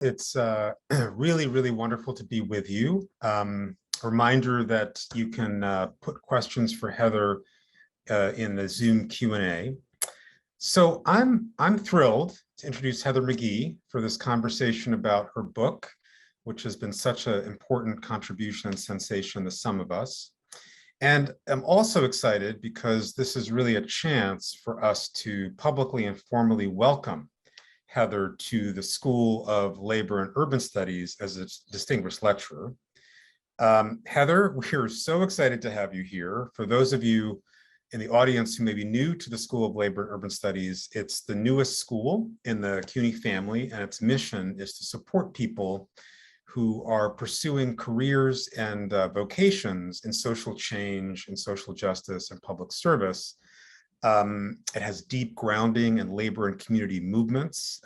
It's really, really wonderful to be with you. Reminder that you can put questions for Heather in the Zoom Q&A. So I'm thrilled to introduce Heather McGhee for this conversation about her book, which has been such an important contribution and sensation to some of us. And I'm also excited because this is really a chance for us to publicly and formally welcome Heather to the School of Labor and Urban Studies as a distinguished lecturer. Heather, we're so excited to have you here. For those of you in the audience who may be new to the School of Labor and Urban Studies, it's the newest school in the CUNY family, and its mission is to support people who are pursuing careers and vocations in social change and social justice and public service. It has deep grounding in labor and community movements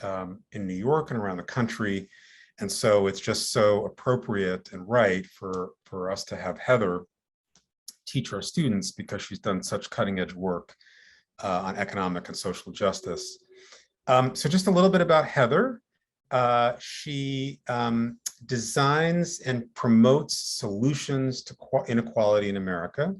in New York and around the country. And so it's just so appropriate and right for us to have Heather teach our students because she's done such cutting edge work on economic and social justice. So just a little bit about Heather. She designs and promotes solutions to inequality in America.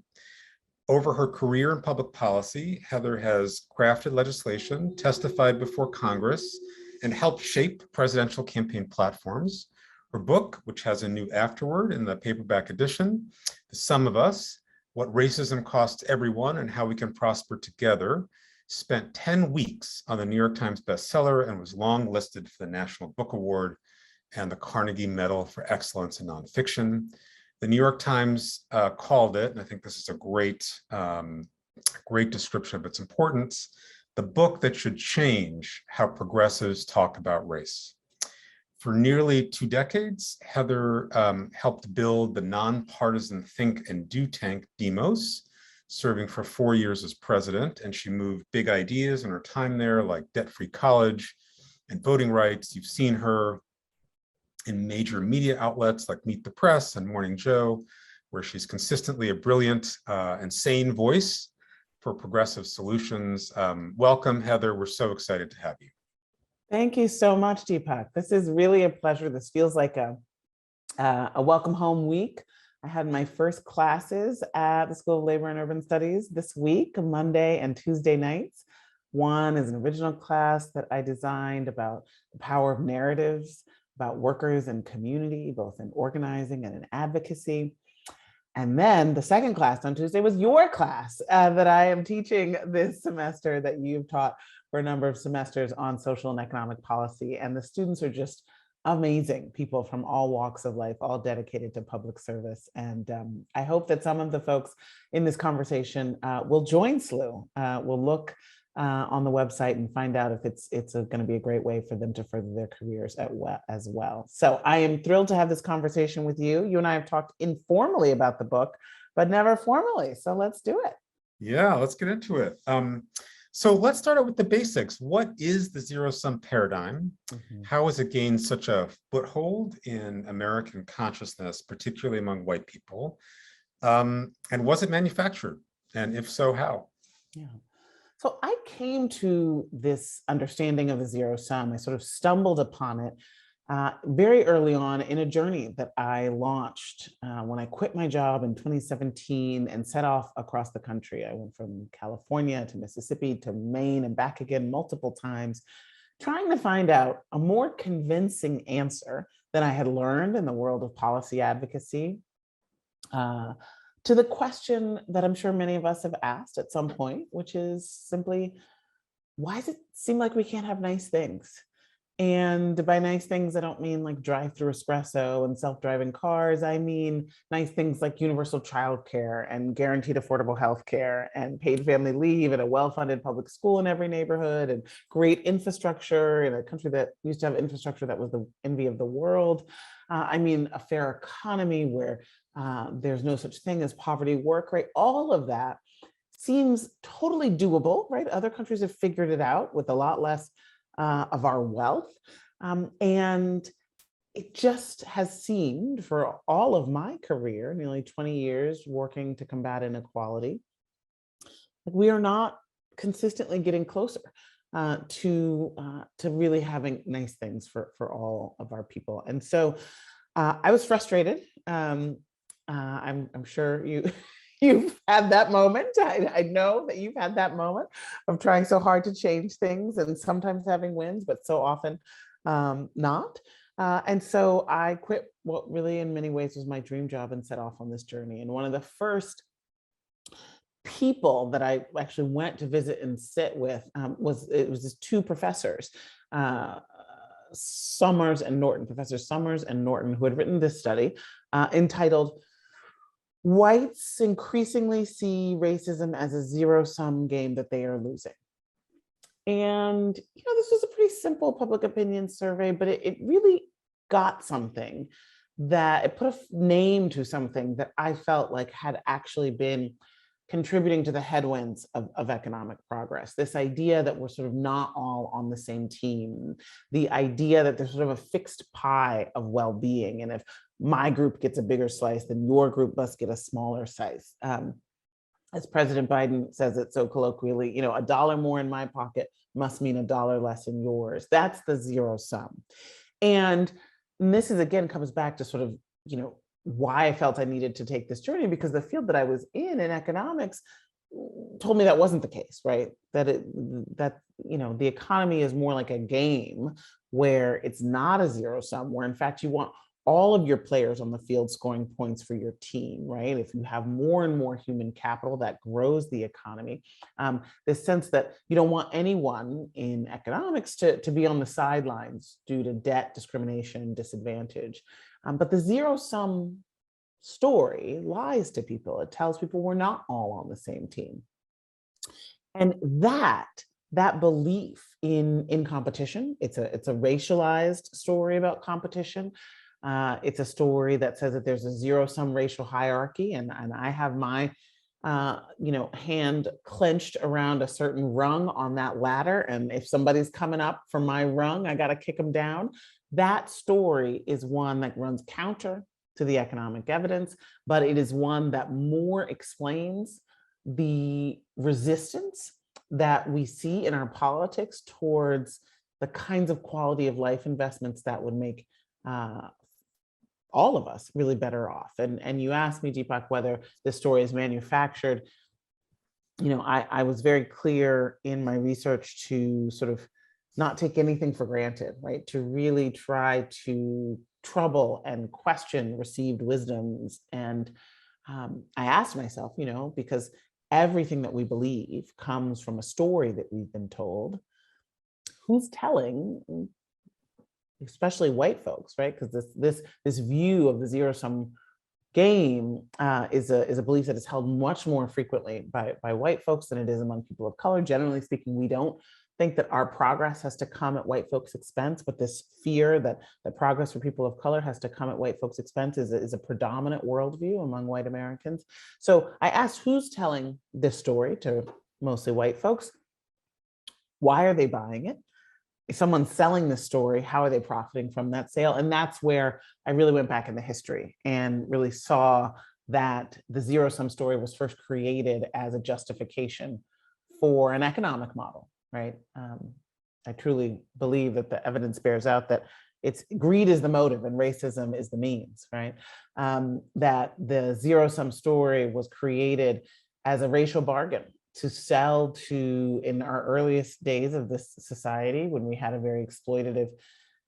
Over her career in public policy, Heather has crafted legislation, testified before Congress, and helped shape presidential campaign platforms. Her book, which has a new afterword in the paperback edition, The Sum of Us, What Racism Costs Everyone and How We Can Prosper Together, spent 10 weeks on the New York Times bestseller and was long listed for the National Book Award and the Carnegie Medal for Excellence in Nonfiction. The New York Times called it, and I think this is a great description of its importance, the book that should change how progressives talk about race. For nearly 2 decades, Heather helped build the nonpartisan think and do tank Demos, serving for 4 years as president, and she moved big ideas in her time there, like debt-free college and voting rights. You've seen her in major media outlets like Meet the Press and Morning Joe, where she's consistently a brilliant and sane voice for progressive solutions. Welcome, Heather. We're so excited to have you. Thank you so much, Deepak. This is really a pleasure. This feels like a welcome home week. I had my first classes at the School of Labor and Urban Studies this week, Monday and Tuesday nights. One is an original class that I designed about the power of narratives, about workers and community, both in organizing and in advocacy. And then the second class on Tuesday was your class that I am teaching this semester, that you've taught for a number of semesters, on social and economic policy. And the students are just amazing people from all walks of life, all dedicated to public service. And I hope that some of the folks in this conversation will join SLU. We'll look on the website and find out if it's going to be a great way for them to further their careers as well. So I am thrilled to have this conversation with you. You and I have talked informally about the book, but never formally. So let's do it. Yeah, let's get into it. So let's start out with the basics. What is the zero-sum paradigm? How has it gained such a foothold in American consciousness, particularly among white people? And was it manufactured? And if so, how? Yeah. So I came to this understanding of the zero sum. I sort of stumbled upon it very early on in a journey that I launched when I quit my job in 2017 and set off across the country. I went from California to Mississippi to Maine and back again multiple times, trying to find out a more convincing answer than I had learned in the world of policy advocacy to the question that I'm sure many of us have asked at some point, which is simply, why does it seem like we can't have nice things? And by nice things, I don't mean like drive-through espresso and self-driving cars. I mean nice things like universal childcare and guaranteed affordable healthcare and paid family leave and a well-funded public school in every neighborhood and great infrastructure in a country that used to have infrastructure that was the envy of the world. I mean a fair economy where there's no such thing as poverty work rate. All of that seems totally doable, right? Other countries have figured it out with a lot less of our wealth. And it just has seemed for all of my career, nearly 20 years working to combat inequality, we are not consistently getting closer. to really having nice things for all of our people. And so I was frustrated. I'm sure you've had that moment. I know that you've had that moment of trying so hard to change things and sometimes having wins, but so often not. And so I quit what really in many ways was my dream job and set off on this journey. And one of the first people that I actually went to visit and sit with was these two professors, Summers and Norton, Professor Summers and Norton, who had written this study entitled "Whites Increasingly See Racism as a Zero-Sum Game That They Are Losing." And this was a pretty simple public opinion survey, but it really got something that it put a name to something that I felt like had actually been contributing to the headwinds of economic progress. This idea that we're sort of not all on the same team, the idea that there's sort of a fixed pie of well-being, and if my group gets a bigger slice, then your group must get a smaller slice. As President Biden says it so colloquially, a dollar more in my pocket must mean a dollar less in yours. That's the zero sum. And this is, again, comes back to sort of, why I felt I needed to take this journey, because the field that I was in economics told me that wasn't the case, right? That the economy is more like a game where it's not a zero sum, where in fact you want all of your players on the field scoring points for your team, right? If you have more and more human capital, that grows the economy. This sense that you don't want anyone in economics to be on the sidelines due to debt, discrimination, disadvantage. But the zero-sum story lies to people. It tells people we're not all on the same team. And that belief in competition, it's a racialized story about competition. It's a story that says that there's a zero-sum racial hierarchy, and I have my hand clenched around a certain rung on that ladder, and if somebody's coming up from my rung, I got to kick them down. That story is one that runs counter to the economic evidence, but it is one that more explains the resistance that we see in our politics towards the kinds of quality of life investments that would make all of us really better off. And you asked me, Deepak, whether this story is manufactured. I was very clear in my research to sort of not take anything for granted, right? To really try to trouble and question received wisdoms. And I asked myself, because everything that we believe comes from a story that we've been told, who's telling, especially white folks, right? Because this view of the zero-sum game is a belief that is held much more frequently by white folks than it is among people of color. Generally speaking, we don't think that our progress has to come at white folks' expense, but this fear that the progress for people of color has to come at white folks' expense is a predominant worldview among white Americans. So I asked, who's telling this story to mostly white folks? Why are they buying it? If someone's selling this story, how are they profiting from that sale? And that's where I really went back in the history and really saw that the zero-sum story was first created as a justification for an economic model, right? I truly believe that the evidence bears out that greed is the motive and racism is the means, right? That the zero-sum story was created as a racial bargain to sell to, in our earliest days of this society, when we had a very exploitative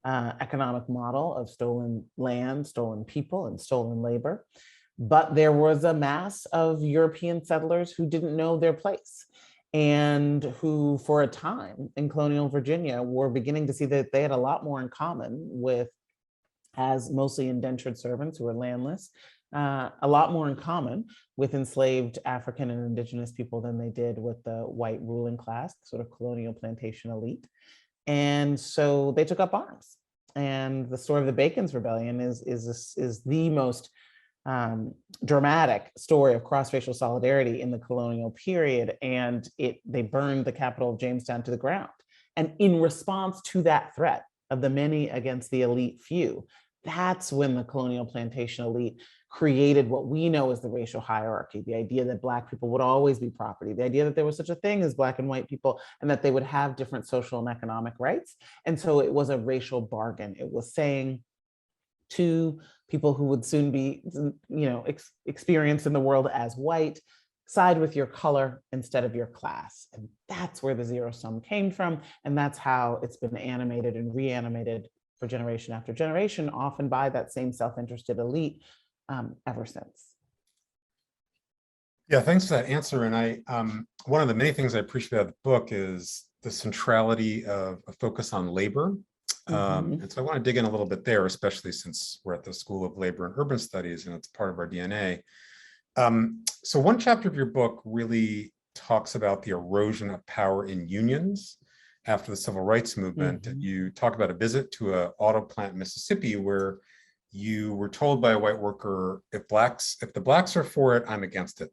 economic model of stolen land, stolen people, and stolen labor. But there was a mass of European settlers who didn't know their place, and who, for a time in colonial Virginia, were beginning to see that they had a lot more in common with, as mostly indentured servants who were landless, a lot more in common with enslaved African and indigenous people than they did with the white ruling class, sort of colonial plantation elite. And so they took up arms. And the story of the Bacon's Rebellion is the most dramatic story of cross-racial solidarity in the colonial period. And they burned the capital of Jamestown to the ground. And in response to that threat of the many against the elite few, that's when the colonial plantation elite created what we know as the racial hierarchy, the idea that Black people would always be property, the idea that there was such a thing as Black and white people, and that they would have different social and economic rights. And so it was a racial bargain. It was saying to people who would soon be, experienced in the world as white, side with your color instead of your class. And that's where the zero sum came from. And that's how it's been animated and reanimated for generation after generation, often by that same self-interested elite ever since. Yeah, thanks for that answer. And one of the many things I appreciate about the book is the centrality of a focus on labor. And so I want to dig in a little bit there, especially since we're at the School of Labor and Urban Studies and it's part of our DNA. So one chapter of your book really talks about the erosion of power in unions after the civil rights movement. And you talk about a visit to an auto plant in Mississippi where you were told by a white worker, if the blacks are for it, I'm against it.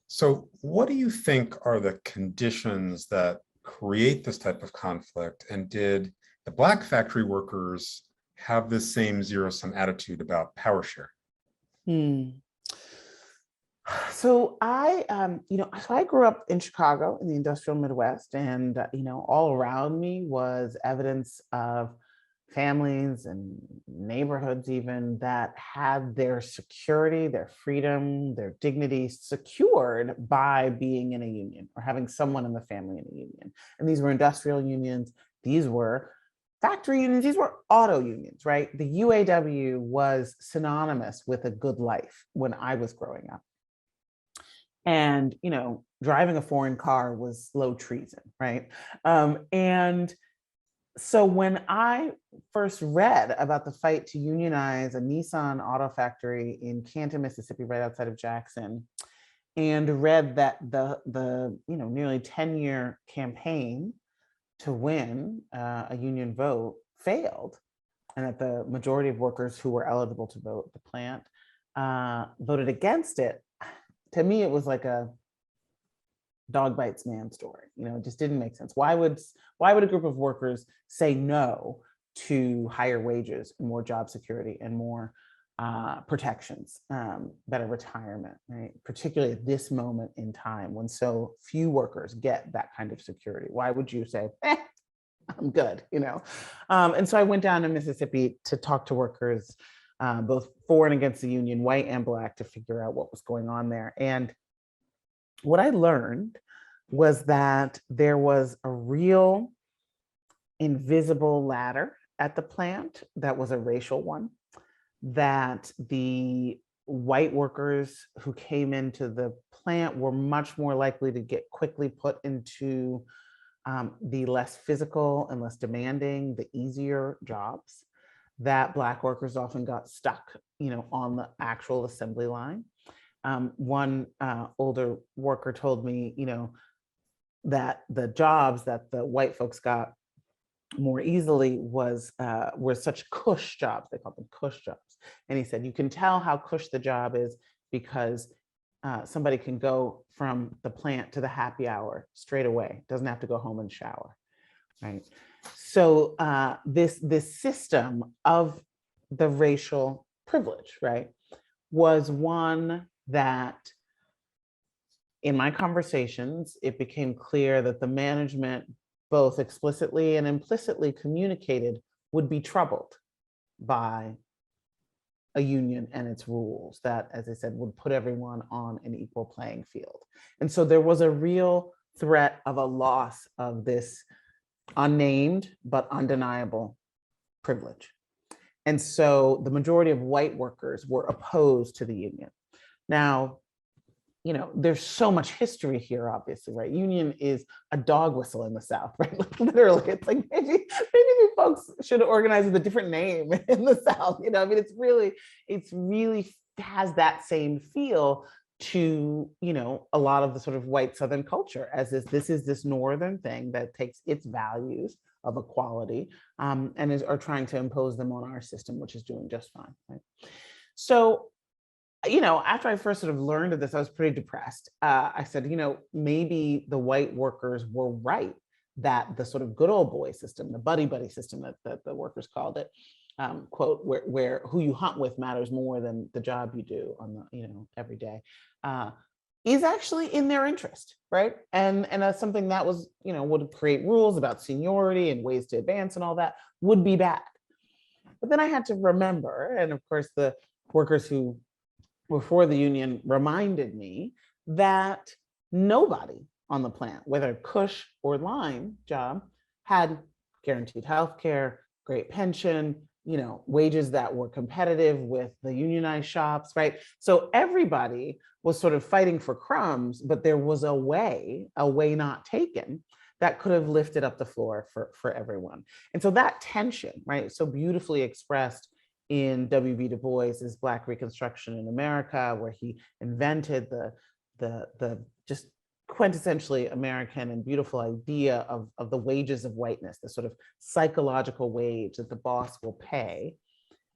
So what do you think are the conditions that create this type of conflict? And did the Black factory workers have the same zero-sum attitude about power share? So I grew up in Chicago in the industrial Midwest, and all around me was evidence of families and neighborhoods even that had their security, their freedom, their dignity secured by being in a union or having someone in the family in a union. And these were industrial unions, these were factory unions, these were auto unions, right? The UAW was synonymous with a good life when I was growing up. And, driving a foreign car was low treason, right? And so when I first read about the fight to unionize a Nissan auto factory in Canton, Mississippi, right outside of Jackson, and read that the nearly 10-year campaign to win a union vote failed, and that the majority of workers who were eligible to vote at the plant voted against it, to me, it was like a dog bites man story. It just didn't make sense. Why would a group of workers say no to higher wages, more job security, and more protections, better retirement, right? Particularly at this moment in time when so few workers get that kind of security. Why would you say, I'm good, And so I went down to Mississippi to talk to workers, both for and against the union, white and Black, to figure out what was going on there. And what I learned was that there was a real invisible ladder at the plant that was a racial one, that the white workers who came into the plant were much more likely to get quickly put into the less physical and less demanding, the easier jobs, that Black workers often got stuck, on the actual assembly line. One older worker told me, that the jobs that the white folks got more easily were such cush jobs. They called them cush jobs. And he said, you can tell how cush the job is because somebody can go from the plant to the happy hour straight away, doesn't have to go home and shower, right? So this system of the racial privilege, right, was one that in my conversations, it became clear that the management both explicitly and implicitly communicated would be troubled by a union and its rules that, as I said, would put everyone on an equal playing field. And so there was a real threat of a loss of this unnamed but undeniable privilege. And so the majority of white workers were opposed to the union. Now, there's so much history here, obviously, right? Union is a dog whistle in the South, right? Like, literally, it's like maybe you folks should organize with a different name in the South. It's really has that same feel to, a lot of the sort of white Southern culture, as this is this Northern thing that takes its values of equality and are trying to impose them on our system, which is doing just fine, right? So, after I first sort of learned of this, I was pretty depressed. I said, maybe the white workers were right that the sort of good old boy system, the buddy buddy system that the workers called it, quote, where who you hunt with matters more than the job you do on the, every day, is actually in their interest, right? And that's something that was, would create rules about seniority and ways to advance and all that would be bad. But then I had to remember, and of course the workers who were for the union reminded me that nobody on the plant, whether cush or line job, had guaranteed health care, great pension, wages that were competitive with the unionized shops, right? So everybody was sort of fighting for crumbs, but there was a way not taken, that could have lifted up the floor for everyone. And so that tension, right, so beautifully expressed in W.B. Du Bois's Black Reconstruction in America, where he invented the just quintessentially American and beautiful idea of the wages of whiteness, the sort of psychological wage that the boss will pay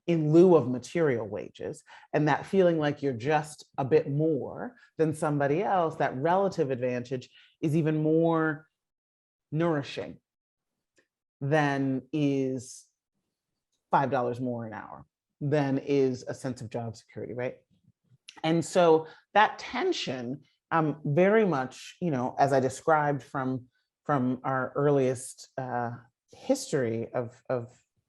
in lieu of material wages, and that feeling like you're just a bit more than somebody else, that relative advantage is even more nourishing than is $5 more an hour, than is a sense of job security, right? And so that tension, very much, as I described from our earliest history of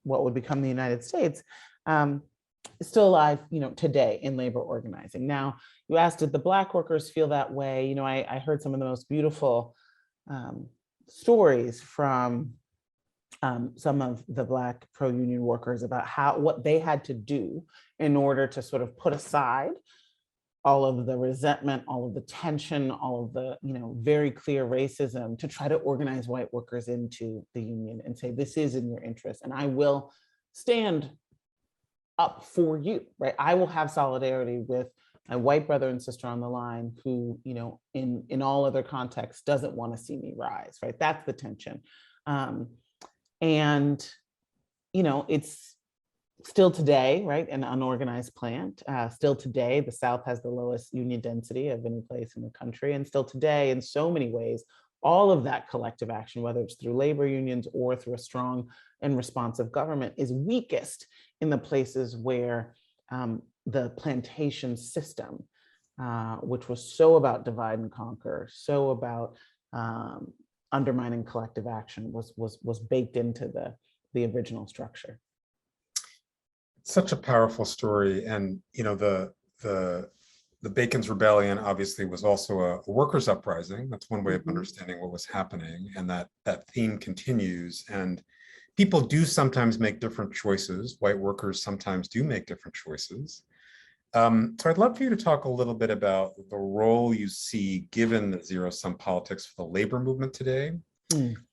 what would become the United States, is still alive, today in labor organizing. Now, you asked, did the Black workers feel that way? I heard some of the most beautiful stories from some of the Black pro-union workers about what they had to do in order to sort of put aside all of the resentment, all of the tension, all of the very clear racism, to try to organize white workers into the union and say, this is in your interest, and I will stand up for you, right? I will have solidarity with my white brother and sister on the line who, in all other contexts, doesn't want to see me rise, right? That's the tension. And it's still today, right, an unorganized plant. Still today, the South has the lowest union density of any place in the country. And still today, in so many ways, all of that collective action, whether it's through labor unions or through a strong and responsive government, is weakest in the places where the plantation system, which was so about divide and conquer, so about undermining collective action, was baked into the original structure. Such a powerful story. And the Bacon's Rebellion obviously was also a workers' uprising. That's one way of understanding what was happening, and that theme continues. And people do sometimes make different choices. White workers sometimes do make different choices. So I'd love for you to talk a little bit about the role you see, given the zero-sum politics, for the labor movement today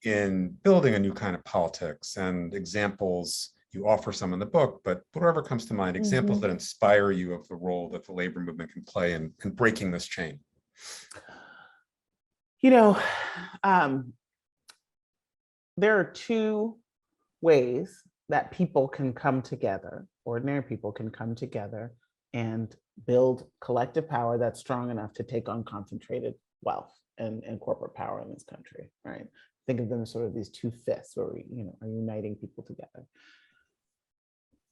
in building a new kind of politics, and examples. You offer some in the book, but whatever comes to mind, examples that inspire you of the role that the labor movement can play in breaking this chain. There are two ways that people can come together, ordinary people can come together and build collective power that's strong enough to take on concentrated wealth and corporate power in this country, right? Think of them as sort of these two fists where we, are uniting people together.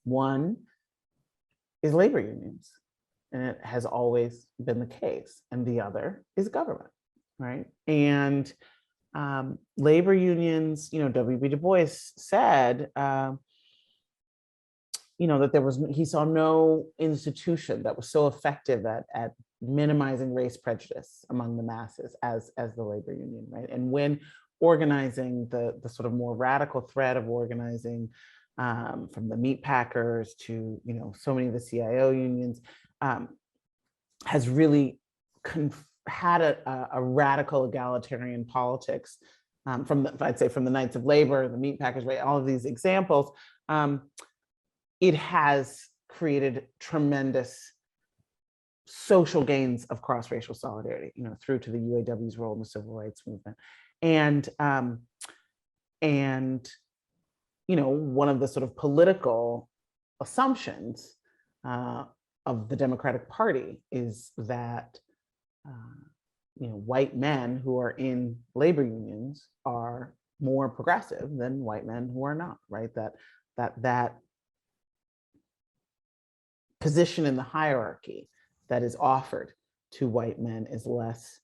One is labor unions, and it has always been the case. And the other is government, right? And labor unions, W.B. Du Bois said, that he saw no institution that was so effective at minimizing race prejudice among the masses as the labor union, right? And when organizing, the sort of more radical thread of organizing, from the meat packers to so many of the CIO unions, has really had a radical egalitarian politics, I'd say from the Knights of Labor, the meat packers, right? All of these examples, it has created tremendous social gains of cross-racial solidarity, through to the UAW's role in the civil rights movement, and one of the sort of political assumptions of the Democratic Party is that white men who are in labor unions are more progressive than white men who are not, right? That position in the hierarchy that is offered to white men is less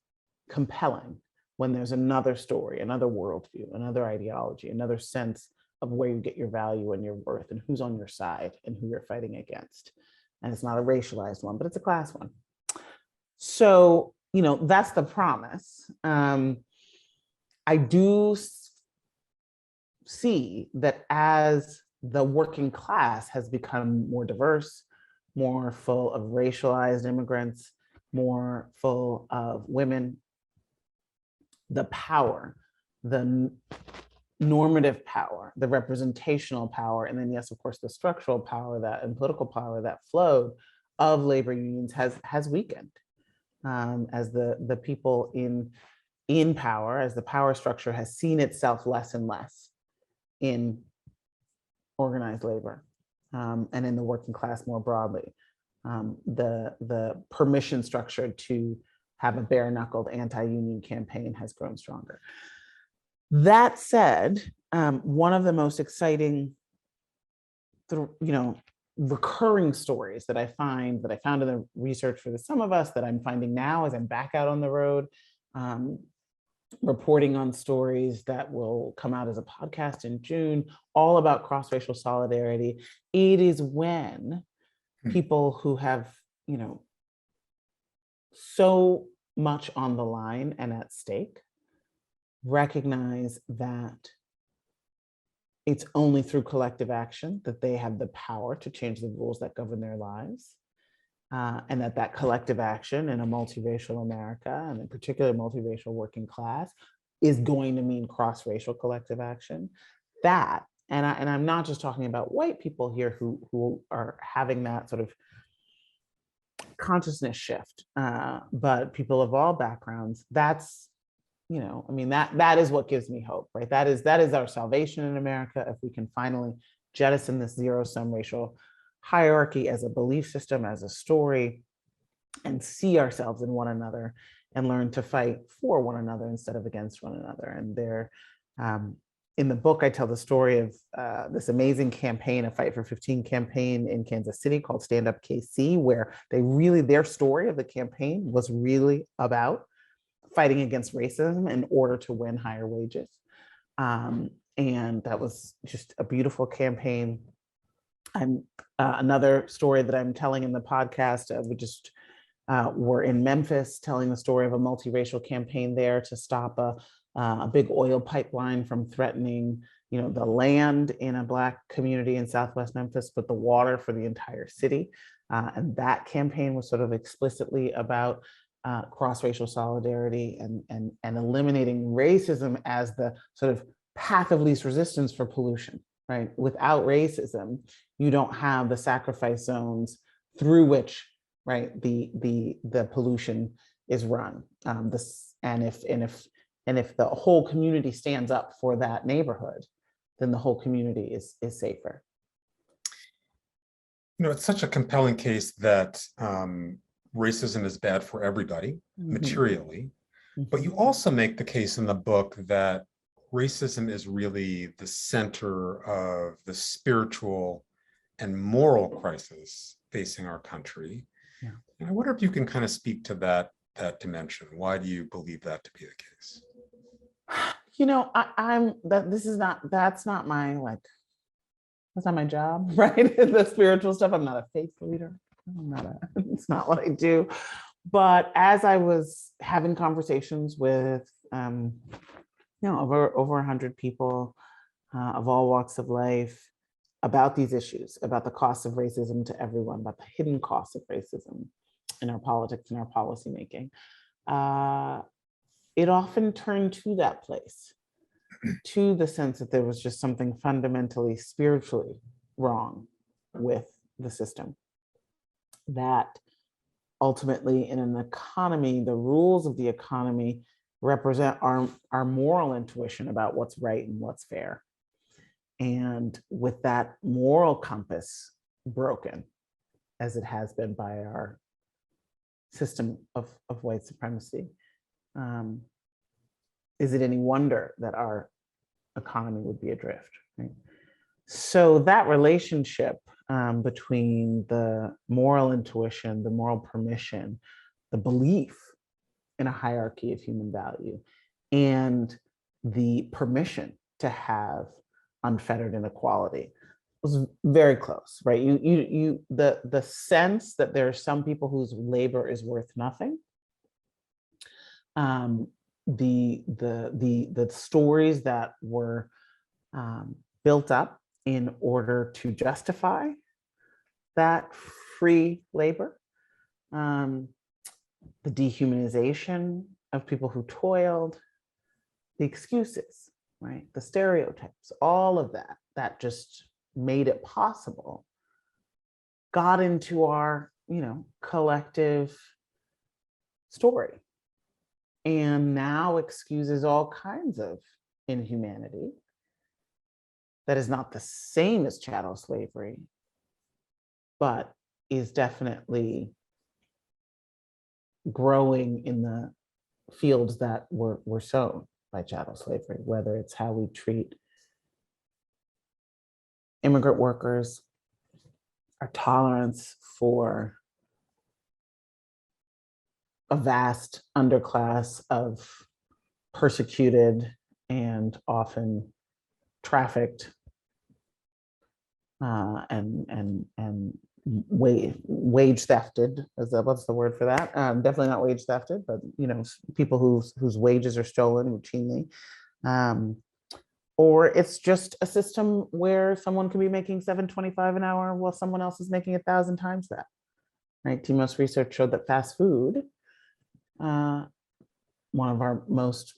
compelling when there's another story, another worldview, another ideology, another sense of where you get your value and your worth and who's on your side and who you're fighting against. And it's not a racialized one, but it's a class one. So, that's the promise. I do see that as the working class has become more diverse, more full of racialized immigrants, more full of women, the power, the normative power, the representational power, and then yes, of course, the structural power that and political power that flowed of labor unions has weakened as the people in power, as the power structure has seen itself less and less in organized labor and in the working class more broadly. The permission structure to have a bare-knuckled anti-union campaign has grown stronger. That said, one of the most exciting, recurring stories that I found in the research for the Sum of Us that I'm finding now as I'm back out on the road, reporting on stories that will come out as a podcast in June, all about cross-racial solidarity. It is when people who have, so much on the line and at stake recognize that it's only through collective action that they have the power to change the rules that govern their lives. And that collective action in a multiracial America, and in particular multiracial working class, is going to mean cross-racial collective action. That, and I'm not just talking about white people here who are having that sort of consciousness shift, but people of all backgrounds. That's, that is what gives me hope, right? That is our salvation in America, if we can finally jettison this zero-sum racial hierarchy as a belief system, as a story, and see ourselves in one another and learn to fight for one another instead of against one another. And there, in the book, I tell the story of this amazing campaign, a Fight for 15 campaign in Kansas City called Stand Up KC, where their story of the campaign was really about fighting against racism in order to win higher wages. And that was just a beautiful campaign. Another story that I'm telling in the podcast, we're in Memphis telling the story of a multiracial campaign there to stop a big oil pipeline from threatening, the land in a Black community in Southwest Memphis, but the water for the entire city. And that campaign was sort of explicitly about cross-racial solidarity and eliminating racism as the sort of path of least resistance for pollution, right? Without racism, you don't have the sacrifice zones through which, right, the pollution is run. And if the whole community stands up for that neighborhood, then the whole community is safer. It's such a compelling case that racism is bad for everybody, materially, but you also make the case in the book that racism is really the center of the spiritual and moral crisis facing our country. Yeah. And I wonder if you can kind of speak to that dimension. Why do you believe that to be the case? That's not my job, right? The spiritual stuff. I'm not a faith leader. It's not what I do. But as I was having conversations with, over 100 people of all walks of life about these issues, about the cost of racism to everyone, about the hidden cost of racism in our politics and our policymaking, it often turned to that place, to the sense that there was just something fundamentally spiritually wrong with the system. That ultimately in an economy, the rules of the economy represent our moral intuition about what's right and what's fair. And with that moral compass broken, as it has been by our system of white supremacy, is it any wonder that our economy would be adrift? Right? So that relationship between the moral intuition, the moral permission, the belief in a hierarchy of human value, and the permission to have unfettered inequality was very close, right? The sense that there are some people whose labor is worth nothing. The stories that were built up in order to justify that free labor, the dehumanization of people who toiled, the excuses, right? The stereotypes, all of that, that just made it possible, got into our, collective story, and now excuses all kinds of inhumanity that is not the same as chattel slavery, but is definitely growing in the fields that were sown by chattel slavery, whether it's how we treat immigrant workers, our tolerance for a vast underclass of persecuted and often trafficked and wage thefted. What's the word for that? Definitely not wage thefted, but people whose wages are stolen routinely. Or it's just a system where someone could be making $7.25 an hour while someone else is making 1,000 times that. Right? TMOS research showed that fast food, one of our most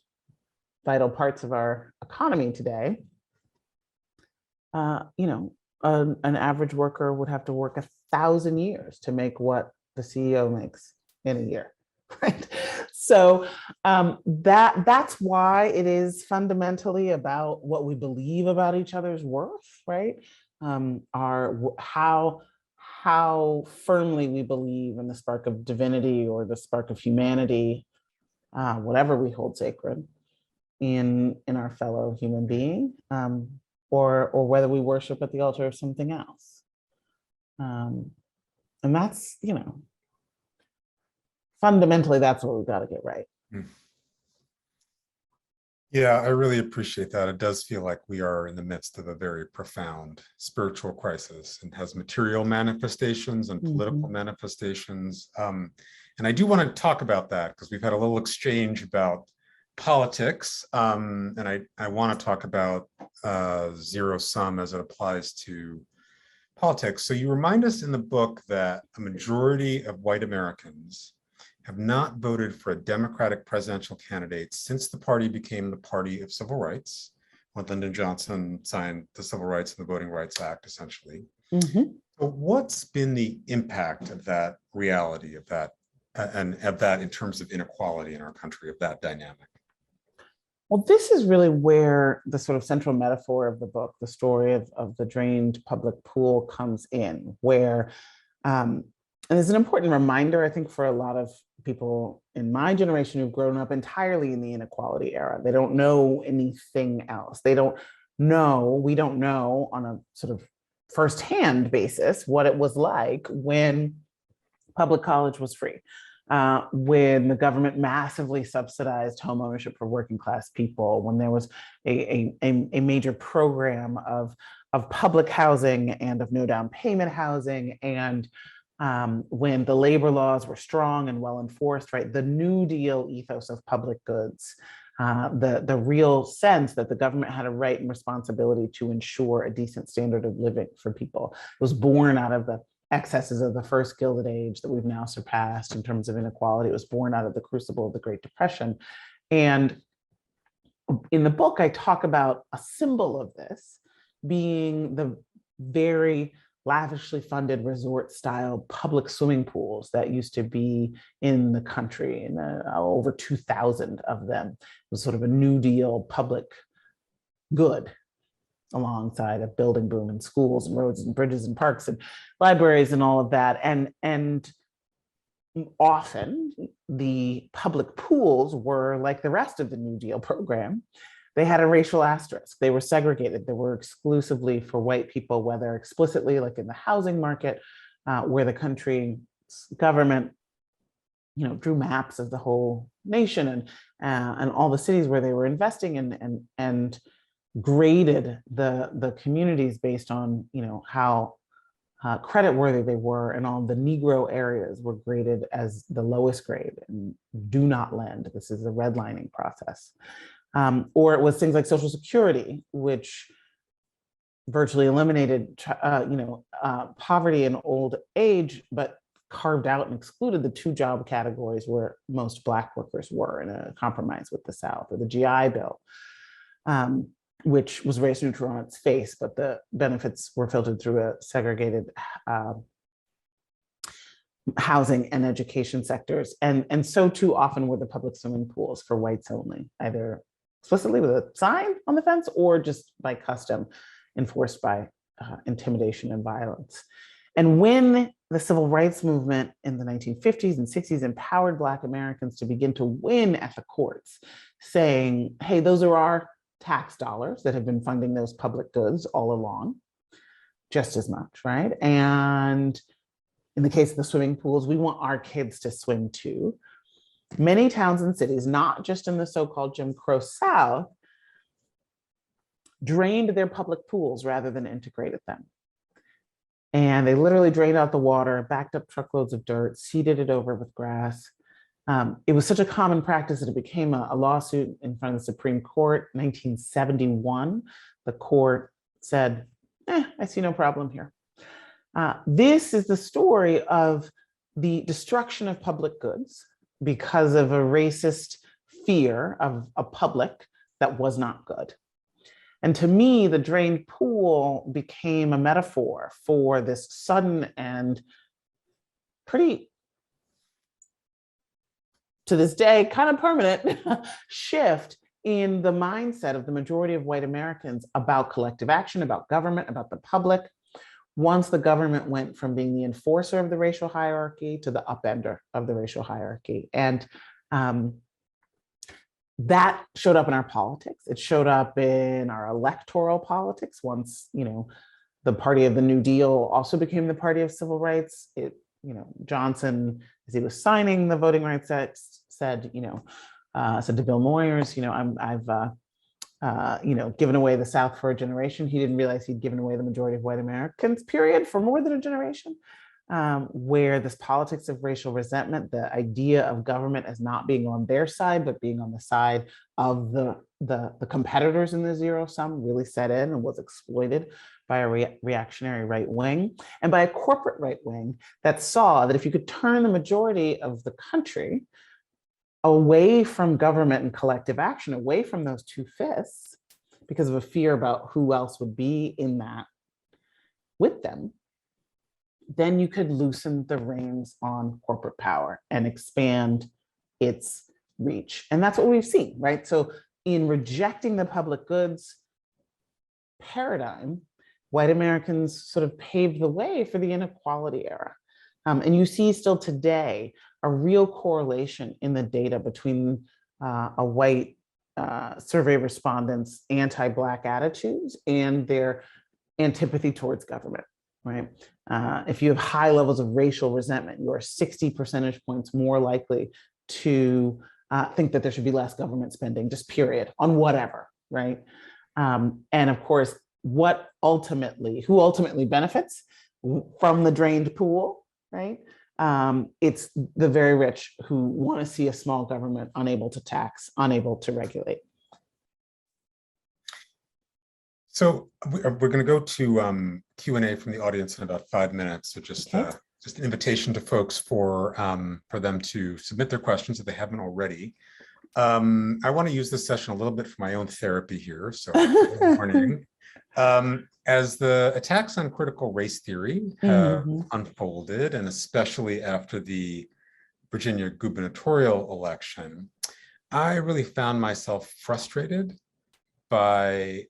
vital parts of our economy today, an average worker would have to work 1,000 years to make what the CEO makes in a year, right? So that's why it is fundamentally about what we believe about each other's worth, right? How firmly we believe in the spark of divinity or the spark of humanity, whatever we hold sacred in our fellow human being, or whether we worship at the altar of something else. And that's, fundamentally, that's what we've got to get right. Yeah, I really appreciate that. It does feel like we are in the midst of a very profound spiritual crisis, and has material manifestations and political manifestations. And I do want to talk about that because we've had a little exchange about politics. And I want to talk about zero sum as it applies to politics. So you remind us in the book that a majority of white Americans have not voted for a Democratic presidential candidate since the party became the party of civil rights, when Lyndon Johnson signed the Civil Rights and the Voting Rights Act, essentially. So what's been the impact of that reality, of that, and of that in terms of inequality in our country, of that dynamic? Well, this is really where the sort of central metaphor of the book, the story of the drained public pool, comes in, where, and it's an important reminder, I think, for a lot of people in my generation who've grown up entirely in the inequality era. They don't know anything else. We don't know on a sort of firsthand basis what it was like when public college was free, when the government massively subsidized home ownership for working class people, when there was a major program of public housing and of no down payment housing, and when the labor laws were strong and well enforced, right? The New Deal ethos of public goods, the real sense that the government had a right and responsibility to ensure a decent standard of living for people. It was born out of the excesses of the first Gilded Age that we've now surpassed in terms of inequality. It was born out of the crucible of the Great Depression. And in the book, I talk about a symbol of this being the very lavishly funded resort style public swimming pools that used to be in the country, and over 2,000 of them. It was sort of a New Deal public good, alongside a building boom in schools and roads and bridges and parks and libraries and all of that. And often the public pools were, like the rest of the New Deal program, They had a racial asterisk. They were segregated. They were exclusively for white people, whether explicitly, like in the housing market, where the country's government, drew maps of the whole nation and all the cities where they were investing in, and graded the communities based on how credit worthy they were, and all the Negro areas were graded as the lowest grade and do not lend. This is a redlining process. Or it was things like Social Security, which virtually eliminated poverty and old age, but carved out and excluded the two job categories where most Black workers were, in a compromise with the South. Or the GI Bill, which was race neutral on its face, but the benefits were filtered through a segregated housing and education sectors. And so too often were the public swimming pools for whites only, either explicitly with a sign on the fence or just by custom, enforced by intimidation and violence. And when the civil rights movement in the 1950s and 60s empowered Black Americans to begin to win at the courts, saying, hey, those are our tax dollars that have been funding those public goods all along, just as much, right? And in the case of the swimming pools, we want our kids to swim too. Many towns and cities, not just in the so-called Jim Crow South, drained their public pools rather than integrated them. And they literally drained out the water, backed up truckloads of dirt, seeded it over with grass. It was such a common practice that it became a lawsuit in front of the Supreme Court. 1971, the court said, I see no problem here. This is the story of the destruction of public goods because of a racist fear of a public that was not good. And to me, the drained pool became a metaphor for this sudden and pretty, to this day, kind of permanent shift in the mindset of the majority of white Americans about collective action, about government, about the public, once the government went from being the enforcer of the racial hierarchy to the upender of the racial hierarchy. And that showed up in our politics. It showed up in our electoral politics once, the party of the New Deal also became the party of civil rights. Johnson, as he was signing the Voting Rights Act, said to Bill Moyers, I've given away the South for a generation. He didn't realize he'd given away the majority of white Americans, period, for more than a generation. Where this politics of racial resentment, the idea of government as not being on their side, but being on the side of the competitors in the zero sum, really set in and was exploited by a reactionary right wing and by a corporate right wing that saw that if you could turn the majority of the country away from government and collective action, away from those two fists, because of a fear about who else would be in that with them, then you could loosen the reins on corporate power and expand its reach. And that's what we've seen, right? So in rejecting the public goods paradigm, white Americans sort of paved the way for the inequality era. And you see still today a real correlation in the data between a white survey respondents' anti-Black attitudes and their antipathy towards government, right? If you have high levels of racial resentment, you are 60 percentage points more likely to think that there should be less government spending, just period, on whatever, right? And of course, who ultimately benefits from the drained pool, right? It's the very rich who want to see a small government unable to tax, unable to regulate. So we're going to go to Q&A from the audience in about 5 minutes. So just an invitation to folks for them to submit their questions if they haven't already. I want to use this session a little bit for my own therapy here. So good morning. As the attacks on critical race theory have unfolded, and especially after the Virginia gubernatorial election, I really found myself frustrated by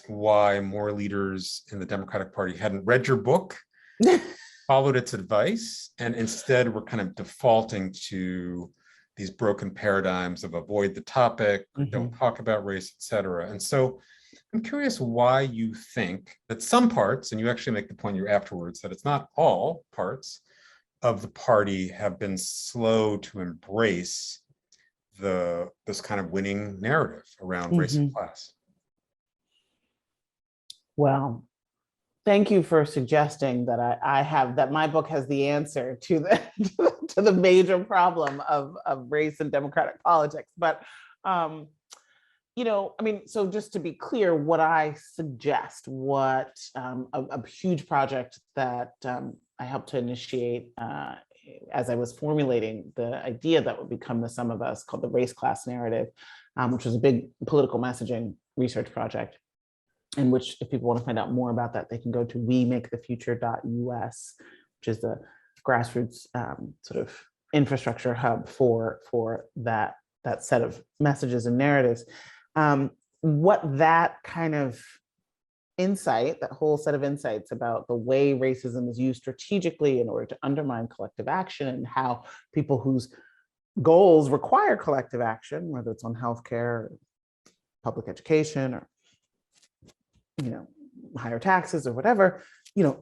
why more leaders in the Democratic Party hadn't read your book, followed its advice, and instead were kind of defaulting to these broken paradigms of avoid the topic, don't talk about race, et cetera. And so I'm curious why you think that some parts, and you actually make the point here afterwards, that it's not all parts of the party have been slow to embrace this kind of winning narrative around race and class. Well, thank you for suggesting that I have that my book has the answer to the to the major problem of race and democratic politics. But you know, I mean, so just to be clear, what I suggest, what a huge project that I helped to initiate as I was formulating the idea that would become the sum of us, called the race class narrative, which was a big political messaging research project, in which if people want to find out more about that, they can go to weMakeTheFuture.us, which is the grassroots sort of infrastructure hub for that set of messages and narratives. What that kind of insight, that whole set of insights about the way racism is used strategically in order to undermine collective action, and how people whose goals require collective action, whether it's on healthcare, or public education, or higher taxes or whatever,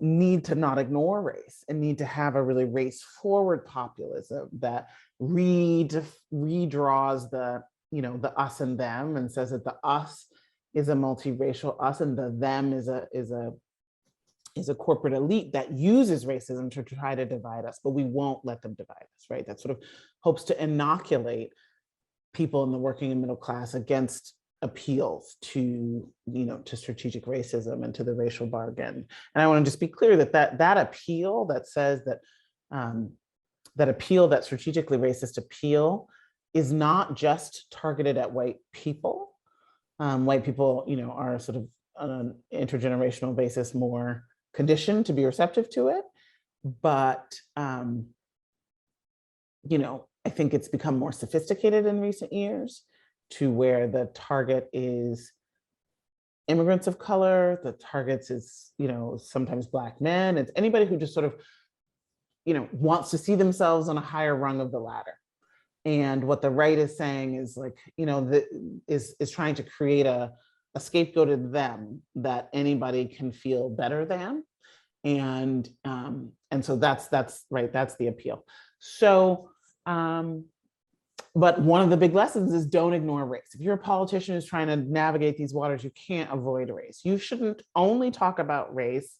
need to not ignore race and need to have a really race forward populism that redraws the us and them, and says that the us is a multiracial us and the them is a corporate elite that uses racism to try to divide us, but we won't let them divide us, right? That sort of hopes to inoculate people in the working and middle class against appeals to strategic racism and to the racial bargain. And I want to just be clear that appeal that says that that strategically racist appeal is not just targeted at white people. White people, are sort of on an intergenerational basis more conditioned to be receptive to it, but I think it's become more sophisticated in recent years, to where the target is immigrants of color, the targets is, sometimes Black men. It's anybody who just sort of, wants to see themselves on a higher rung of the ladder. And what the right is saying is like, is trying to create a scapegoated them that anybody can feel better than. And so that's right, that's the appeal. So, but one of the big lessons is don't ignore race. If you're a politician who's trying to navigate these waters, you can't avoid race. You shouldn't only talk about race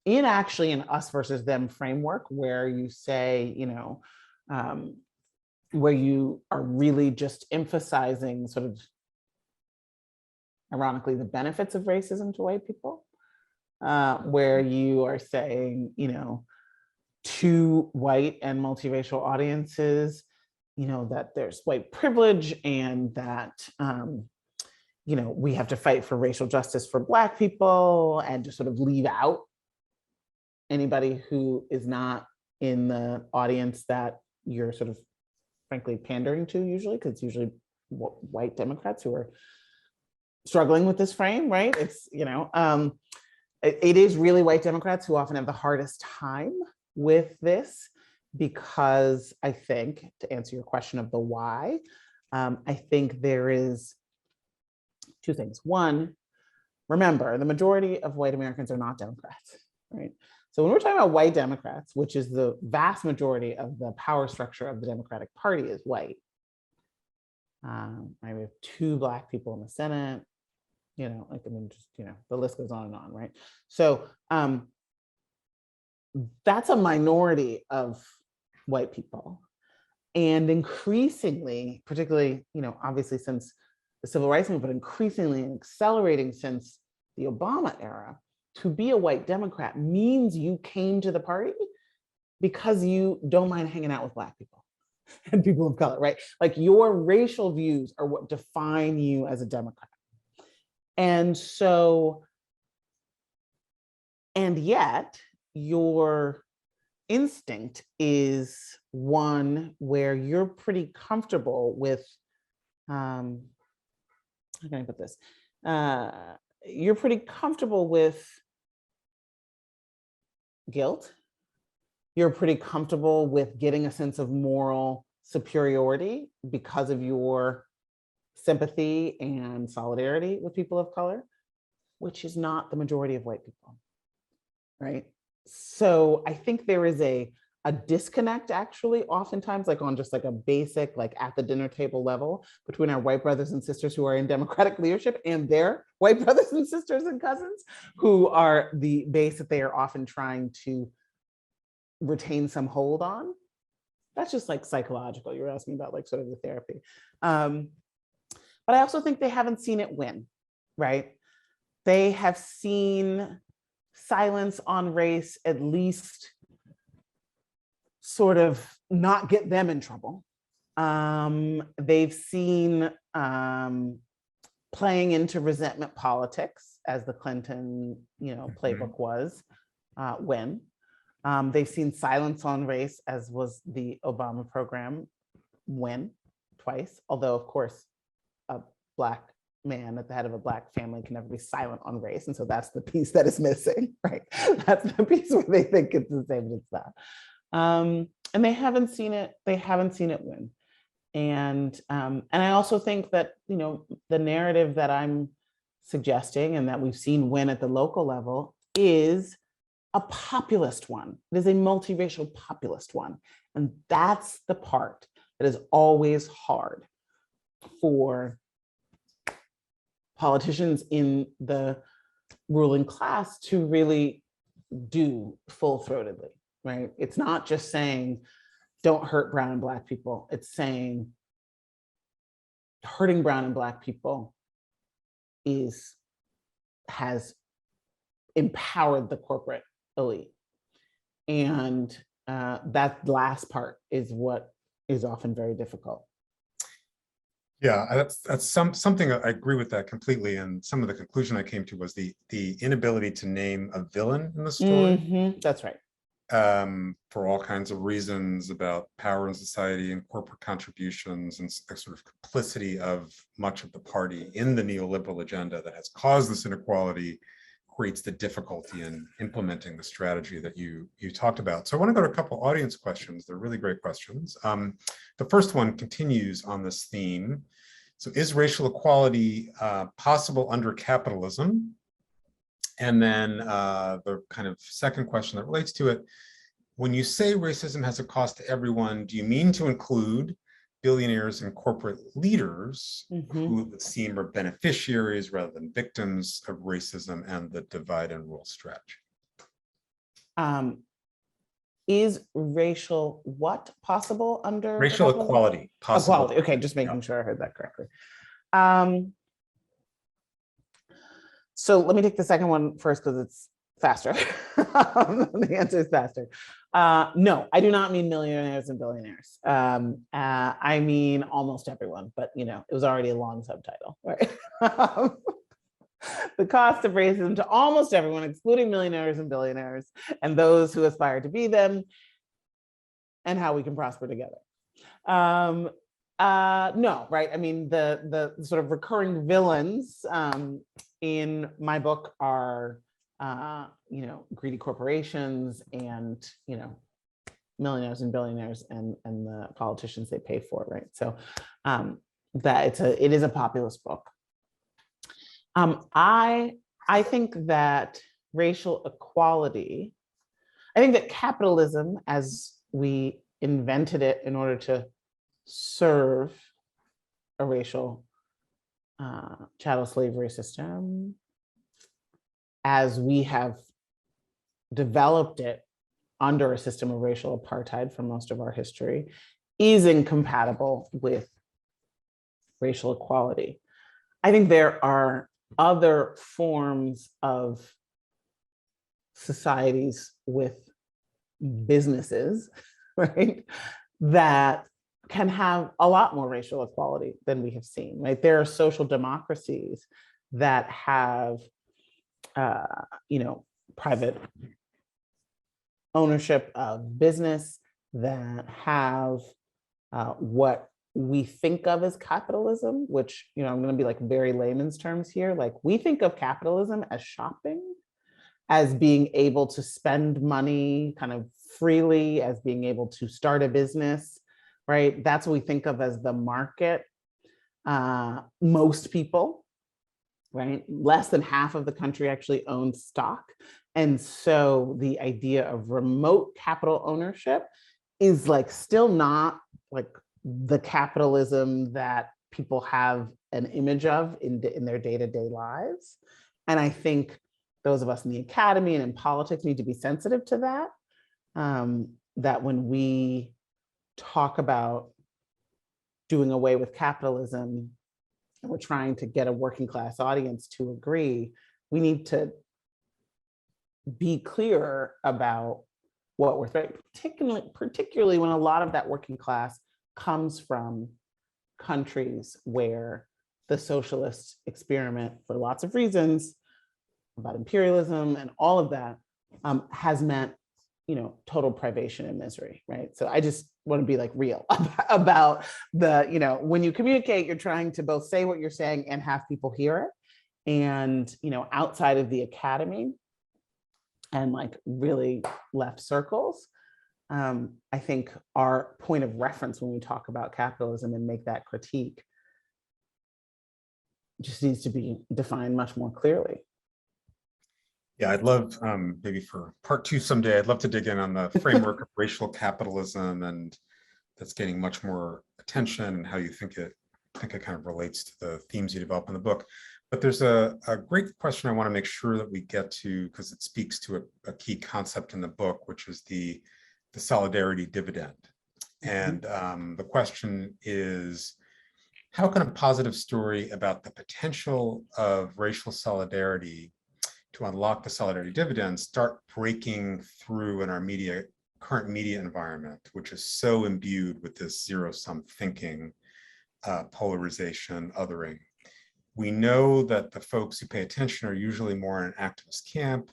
in actually an us versus them framework, where you say, where you are really just emphasizing sort of, ironically, the benefits of racism to white people, where you are saying, to white and multiracial audiences, that there's white privilege, and that, we have to fight for racial justice for Black people, and to sort of leave out anybody who is not in the audience that you're sort of frankly pandering to, usually, because it's usually white Democrats who are struggling with this frame, right? It's, it is really white Democrats who often have the hardest time with this, because I think, to answer your question of the why, I think there is two things. One, remember, the majority of white Americans are not Democrats, right? So when we're talking about white Democrats, which is the vast majority of the power structure of the Democratic Party is white. Right, we have 2 Black people in the Senate, the list goes on, right? So that's a minority of white people. And increasingly, particularly, obviously since the civil rights movement, but increasingly and accelerating since the Obama era, to be a white Democrat means you came to the party because you don't mind hanging out with Black people and people of color, right? Like, your racial views are what define you as a Democrat. And so, and yet your instinct is one where you're pretty comfortable with, how can I put this? You're pretty comfortable with guilt. You're pretty comfortable with getting a sense of moral superiority because of your sympathy and solidarity with people of color, which is not the majority of white people, right? So I think there is a disconnect, actually, oftentimes, like on just like a basic, like at the dinner table level, between our white brothers and sisters who are in Democratic leadership and their white brothers and sisters and cousins who are the base that they are often trying to retain some hold on. That's just like psychological. You're asking about like sort of the therapy. But I also think they haven't seen it win, right? They have seen silence on race at least sort of not get them in trouble. They've seen playing into resentment politics, as the Clinton, playbook was, win. They've seen silence on race, as was the Obama program, win twice. Although, of course, a Black man at the head of a Black family can never be silent on race. And so that's the piece that is missing, right? That's the piece where they think it's the same, but it's not. And they haven't seen it win. And I also think that, the narrative that I'm suggesting and that we've seen win at the local level is a populist one. It is a multiracial populist one. And that's the part that is always hard for politicians in the ruling class to really do full-throatedly, right? It's not just saying, don't hurt brown and Black people. It's saying hurting brown and Black people has empowered the corporate elite. And that last part is what is often very difficult. Yeah, that's something I agree with that completely. And some of the conclusion I came to was the inability to name a villain in the story. That's right. For all kinds of reasons about power in society and corporate contributions and sort of complicity of much of the party in the neoliberal agenda that has caused this inequality, creates the difficulty in implementing the strategy that you talked about. So I want to go to a couple audience questions. They're really great questions. The first one continues on this theme. So is racial equality possible under capitalism? And then the kind of second question that relates to it, when you say racism has a cost to everyone, do you mean to include billionaires and corporate leaders who it would seem are beneficiaries rather than victims of racism and the divide and rule strategy? Is racial what possible under racial equality possible? Equality. Okay, just making sure I heard that correctly. So let me take the second one first because it's faster. The answer is faster. No, I do not mean millionaires and billionaires. I mean almost everyone, but it was already a long subtitle, right? The cost of racism to almost everyone, excluding millionaires and billionaires, and those who aspire to be them, and how we can prosper together. No, right? I mean, the sort of recurring villains in my book are, greedy corporations and, millionaires and billionaires and the politicians they pay for, right? So that it is a populist book. I think that racial equality, I think that capitalism, as we invented it in order to serve a racial chattel slavery system, as we have developed it under a system of racial apartheid for most of our history, is incompatible with racial equality. I think there are other forms of societies with businesses, right, that can have a lot more racial equality than we have seen, right? There are social democracies that have, private ownership of business, that have what we think of as capitalism, which, I'm going to be like very layman's terms here. Like, we think of capitalism as shopping, as being able to spend money kind of freely, as being able to start a business right? That's what we think of as the market. Most people, right? Less than half of the country actually owns stock. And so the idea of remote capital ownership is like still not like the capitalism that people have an image of in their day-to-day lives. And I think those of us in the academy and in politics need to be sensitive to that. That when we talk about doing away with capitalism, and we're trying to get a working class audience to agree, we need to be clear about what we're threatening, particularly when a lot of that working class comes from countries where the socialist experiment, for lots of reasons, about imperialism and all of that, has meant, total privation and misery, right? So I just want to be like real about the, when you communicate, you're trying to both say what you're saying and have people hear it. And, outside of the academy and like really left circles, I think our point of reference when we talk about capitalism and make that critique just needs to be defined much more clearly. Yeah, I'd love, maybe for part 2 someday, I'd love to dig in on the framework of racial capitalism, and that's getting much more attention, and how you think it kind of relates to the themes you develop in the book. But there's a great question I want to make sure that we get to, because it speaks to a key concept in the book, which is the solidarity dividend. And the question is, how can a positive story about the potential of racial solidarity to unlock the solidarity dividend start breaking through in our current media environment, which is so imbued with this zero-sum thinking, polarization, othering? We know that the folks who pay attention are usually more in an activist camp,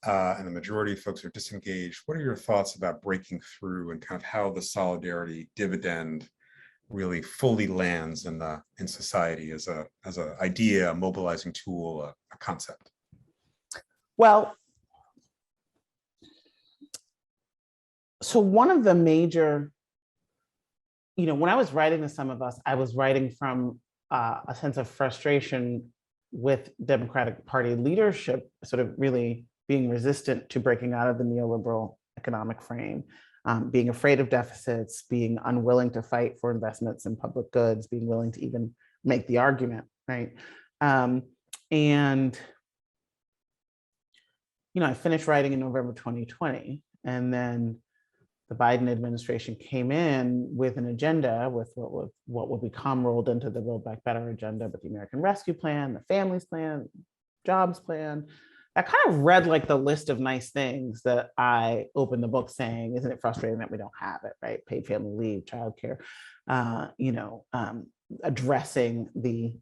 and the majority of folks are disengaged. What are your thoughts about breaking through and kind of how the solidarity dividend really fully lands in society as a idea, a mobilizing tool, a concept? Well, so one of the major, when I was writing to Some of Us, I was writing from a sense of frustration with Democratic Party leadership, sort of really being resistant to breaking out of the neoliberal economic frame, being afraid of deficits, being unwilling to fight for investments in public goods, being willing to even make the argument, right? And I finished writing in November 2020, and then the Biden administration came in with an agenda with what would become rolled into the Build Back Better agenda, but the American Rescue Plan, the Families Plan, Jobs Plan. I kind of read like the list of nice things that I opened the book saying, isn't it frustrating that we don't have it, right? Paid family leave, childcare, addressing the,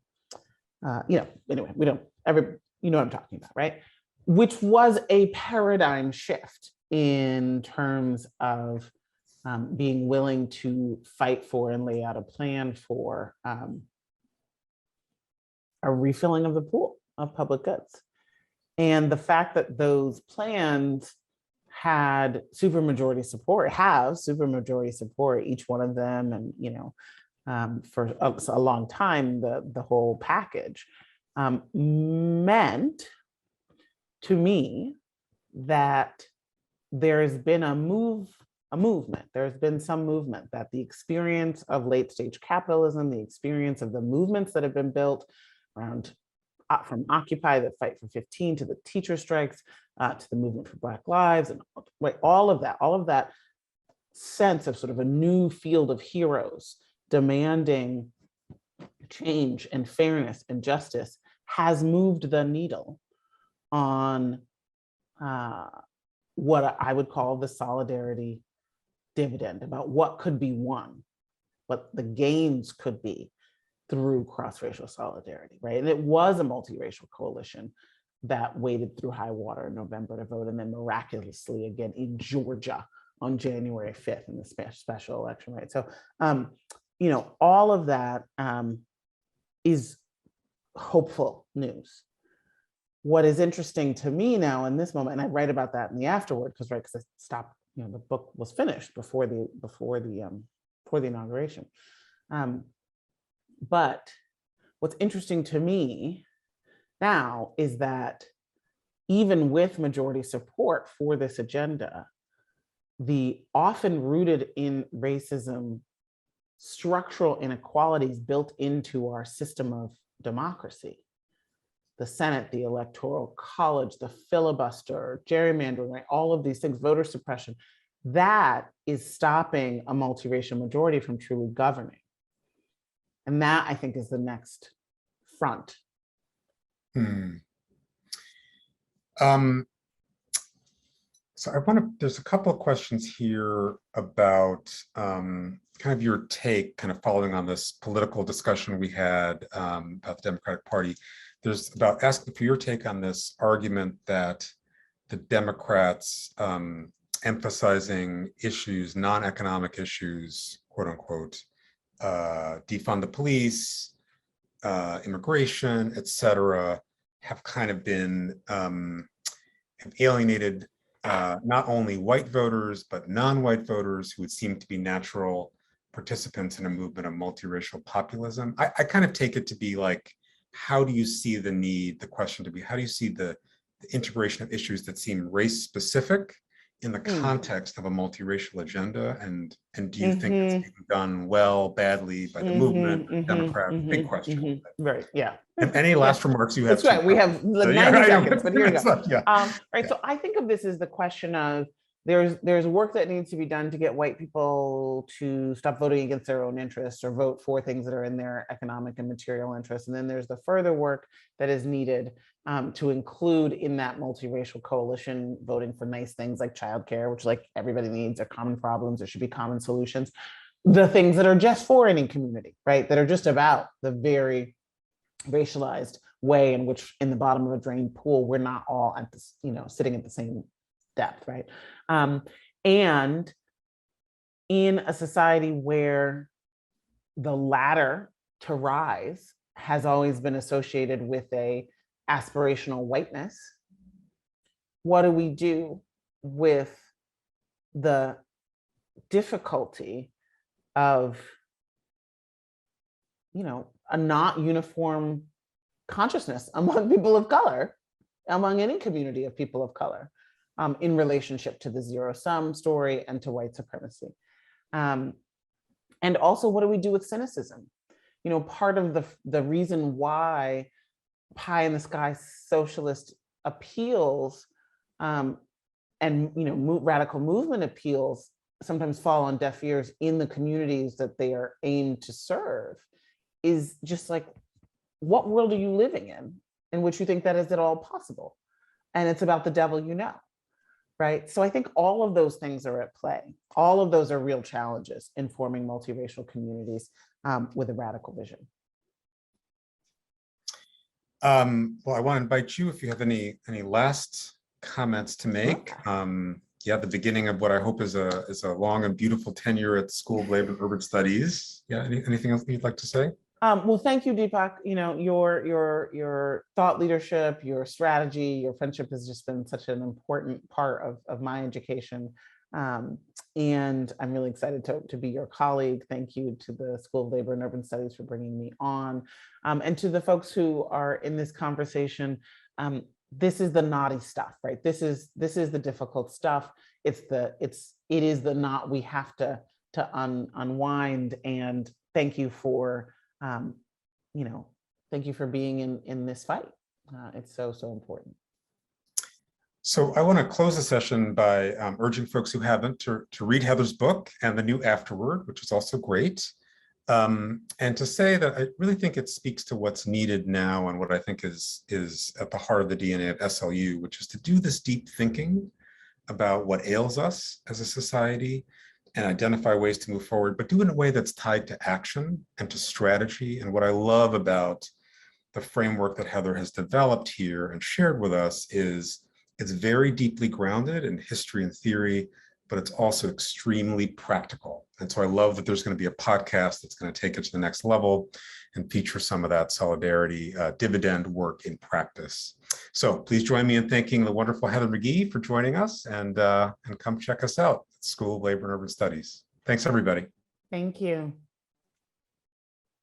anyway, we don't ever, what I'm talking about, right? Which was a paradigm shift in terms of being willing to fight for and lay out a plan for a refilling of the pool of public goods. And the fact that those plans had supermajority support, each one of them, and for a long time, the whole package meant to me that there's been a movement. There's been some movement that the experience of late stage capitalism, the experience of the movements that have been built around from Occupy, the fight for 15, to the teacher strikes, to the movement for Black Lives, and all of that sense of sort of a new field of heroes demanding change and fairness and justice has moved the needle on what I would call the solidarity dividend, about what could be won, what the gains could be through cross-racial solidarity, right? And it was a multiracial coalition that waded through high water in November to vote, and then miraculously again in Georgia on January 5th in the special election, right? So, all of that is hopeful news. What is interesting to me now in this moment, and I write about that in the afterword, because I stopped, the book was finished before the for the inauguration. But what's interesting to me now is that even with majority support for this agenda, the often rooted in racism structural inequalities built into our system of democracy, the Senate, the Electoral College, the filibuster, gerrymandering, right? All of these things, voter suppression, that is stopping a multiracial majority from truly governing. And that, I think, is the next front. So there's a couple of questions here about kind of your take, kind of following on this political discussion we had about the Democratic Party. There's about asking for your take on this argument that the Democrats emphasizing issues, non-economic issues, quote unquote, defund the police, immigration, et cetera, have kind of been have alienated not only white voters, but non-white voters who would seem to be natural participants in a movement of multiracial populism. I kind of take it to be like, how do you see the question to be, how do you see the integration of issues that seem race specific in the context of a multiracial agenda? And do you think it's being done well, badly by the movement, Democrats? Big question. Right, yeah. And any last remarks you have? That's right, we have 90 seconds, but here we go. Yeah. Right, so I think of this as the question of, there's work that needs to be done to get white people to stop voting against their own interests or vote for things that are in their economic and material interests. And then there's the further work that is needed to include in that multiracial coalition voting for nice things like childcare, which like everybody needs, are common problems, there should be common solutions. The things that are just for any community, right? That are just about the very racialized way in which in the bottom of a drain pool, we're not all at this, sitting at the same depth, right? And in a society where the ladder to rise has always been associated with a aspirational whiteness, what do we do with the difficulty of, a not uniform consciousness among people of color, among any community of people of color, in relationship to the zero-sum story and to white supremacy? And also, what do we do with cynicism? Part of the reason why pie in the sky socialist appeals and radical movement appeals sometimes fall on deaf ears in the communities that they are aimed to serve is just like, what world are you living in which you think that is at all possible? And it's about the devil right? So I think all of those things are at play. All of those are real challenges in forming multiracial communities with a radical vision. Well, I want to invite you, if you have any last comments to make. Yeah, the beginning of what I hope is a long and beautiful tenure at the School of Labor and Urban Studies. Yeah, anything else you'd like to say? Well, thank you, Deepak. Your thought leadership, your strategy, your friendship has just been such an important part of my education. And I'm really excited to be your colleague. Thank you to the School of Labor and Urban Studies for bringing me on. And to the folks who are in this conversation, this is the knotty stuff, right? This is the difficult stuff. It is the knot we have to unwind. And thank you for thank you for being in this fight. It's so important. So I want to close the session by urging folks who haven't to read Heather's book and the new Afterword, which is also great. And to say that I really think it speaks to what's needed now and what I think is at the heart of the DNA of SLU, which is to do this deep thinking about what ails us as a society and identify ways to move forward, but do it in a way that's tied to action and to strategy. And what I love about the framework that Heather has developed here and shared with us is it's very deeply grounded in history and theory, but it's also extremely practical. And so I love that there's going to be a podcast that's going to take it to the next level and feature some of that solidarity dividend work in practice. So please join me in thanking the wonderful Heather McGee for joining us, and come check us out at School of Labor and Urban Studies. Thanks, everybody. Thank you.